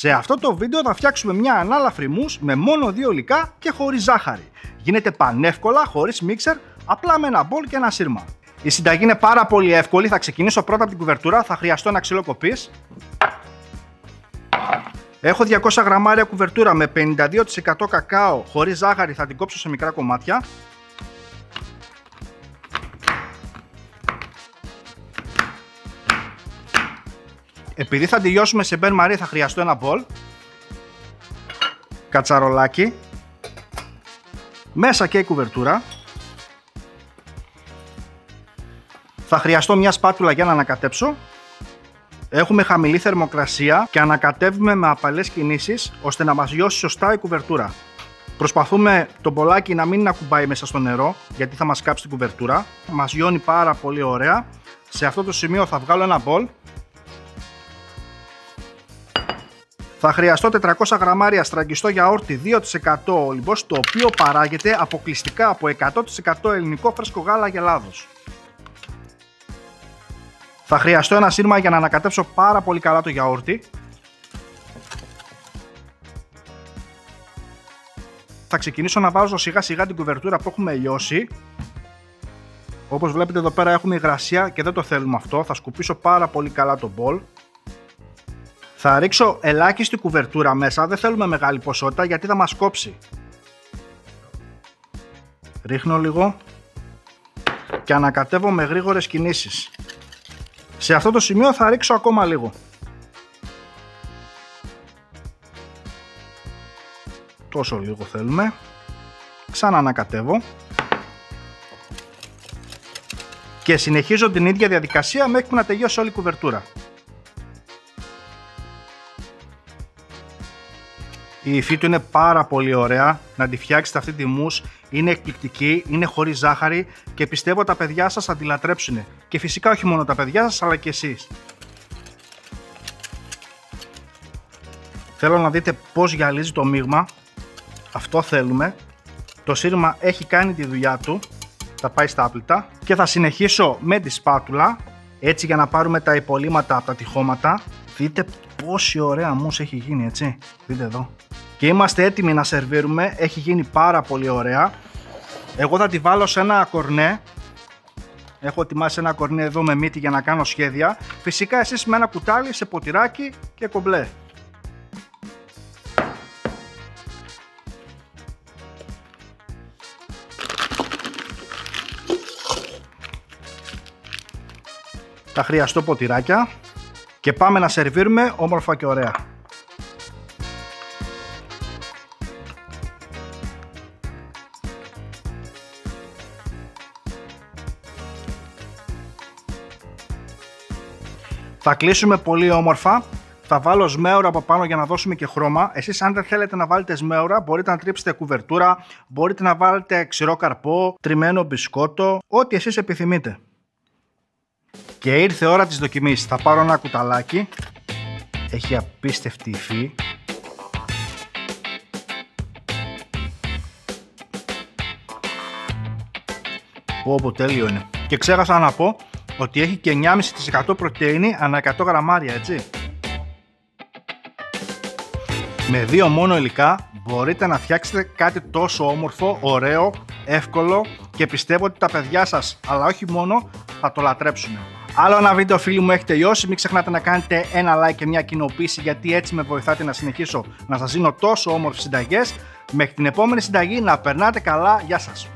Σε αυτό το βίντεο θα φτιάξουμε μια ανάλαφρη μους με μόνο 2 υλικά και χωρίς ζάχαρη. Γίνεται πανεύκολα, χωρίς μίξερ, απλά με ένα μπολ και ένα σύρμα. Η συνταγή είναι πάρα πολύ εύκολη. Θα ξεκινήσω πρώτα από την κουβερτούρα. Θα χρειαστώ ένα ξύλο κοπής. Έχω 200 γραμμάρια κουβερτούρα με 52% κακάο χωρίς ζάχαρη. Θα την κόψω σε μικρά κομμάτια. Επειδή θα τελειώσουμε σε μπεν μαρί θα χρειαστώ ένα μπολ, κατσαρολάκι, μέσα και η κουβερτούρα. Θα χρειαστώ μια σπάτουλα για να ανακατέψω. Έχουμε χαμηλή θερμοκρασία και ανακατεύουμε με απαλές κινήσεις ώστε να μας λιώσει σωστά η κουβερτούρα. Προσπαθούμε το μπολάκι να μην ακουμπάει μέσα στο νερό γιατί θα μας κάψει την κουβερτούρα. Μας λιώνει πάρα πολύ ωραία. Σε αυτό το σημείο θα βγάλω ένα μπολ. Θα χρειαστώ 400 γραμμάρια στραγγιστό γιαούρτι 2% όλυμπος, το οποίο παράγεται αποκλειστικά από 100% ελληνικό φρέσκο γάλα Αγελάδος. Θα χρειαστώ ένα σύρμα για να ανακατέψω πάρα πολύ καλά το γιαούρτι. Θα ξεκινήσω να βάζω σιγά σιγά την κουβερτούρα που έχουμε λιώσει. Όπως βλέπετε εδώ πέρα έχουμε υγρασία και δεν το θέλουμε αυτό. Θα σκουπίσω πάρα πολύ καλά το μπολ. Θα ρίξω ελάχιστη κουβερτούρα μέσα, δεν θέλουμε μεγάλη ποσότητα γιατί θα μας κόψει. Ρίχνω λίγο και ανακατεύω με γρήγορες κινήσεις. Σε αυτό το σημείο θα ρίξω ακόμα λίγο. Τόσο λίγο θέλουμε. Ξαναανακατεύω. Και συνεχίζω την ίδια διαδικασία μέχρι που να τελειώσει όλη η κουβερτούρα. Η υφή του είναι πάρα πολύ ωραία, να τη φτιάξετε αυτή τη μους, είναι εκπληκτική, είναι χωρίς ζάχαρη και πιστεύω τα παιδιά σας θα τη λατρέψουν. Και φυσικά όχι μόνο τα παιδιά σας αλλά και εσείς. Θέλω να δείτε πώς γυαλίζει το μείγμα, αυτό θέλουμε. Το σύρμα έχει κάνει τη δουλειά του, θα πάει στα άπλυτα και θα συνεχίσω με τη σπάτουλα, έτσι για να πάρουμε τα υπολείμματα από τα τυχώματα. Δείτε πόση ωραία μους έχει γίνει, έτσι, δείτε εδώ. Και είμαστε έτοιμοι να σερβίρουμε, έχει γίνει πάρα πολύ ωραία. Εγώ θα τη βάλω σε ένα κορνέ. Έχω ετοιμάσει ένα κορνέ εδώ με μύτη για να κάνω σχέδια. Φυσικά εσείς με ένα κουτάλι, σε ποτηράκι και κομπλέ. Θα χρειαστώ ποτηράκια. Και πάμε να σερβίρουμε όμορφα και ωραία. Θα κλείσουμε πολύ όμορφα. Θα βάλω σμέουρα από πάνω για να δώσουμε και χρώμα. Εσείς αν δεν θέλετε να βάλετε σμέουρα μπορείτε να τρίψετε κουβερτούρα, μπορείτε να βάλετε ξηρό καρπό, τριμμένο μπισκότο, ό,τι εσείς επιθυμείτε. Και ήρθε ώρα της δοκιμής. Θα πάρω ένα κουταλάκι. Έχει απίστευτη υφή. Πω τέλειο είναι. Και ξέχασα να πω ότι έχει και 9,5% πρωτεΐνη ανά 100 γραμμάρια, έτσι. Με 2 μόνο υλικά μπορείτε να φτιάξετε κάτι τόσο όμορφο, ωραίο, εύκολο και πιστεύω ότι τα παιδιά σας, αλλά όχι μόνο, θα το λατρέψουν. Άλλο ένα βίντεο φίλοι μου έχει τελειώσει, μην ξεχνάτε να κάνετε ένα like και μια κοινοποίηση γιατί έτσι με βοηθάτε να συνεχίσω να σας δίνω τόσο όμορφες συνταγές. Μέχρι την επόμενη συνταγή να περνάτε καλά, γεια σας!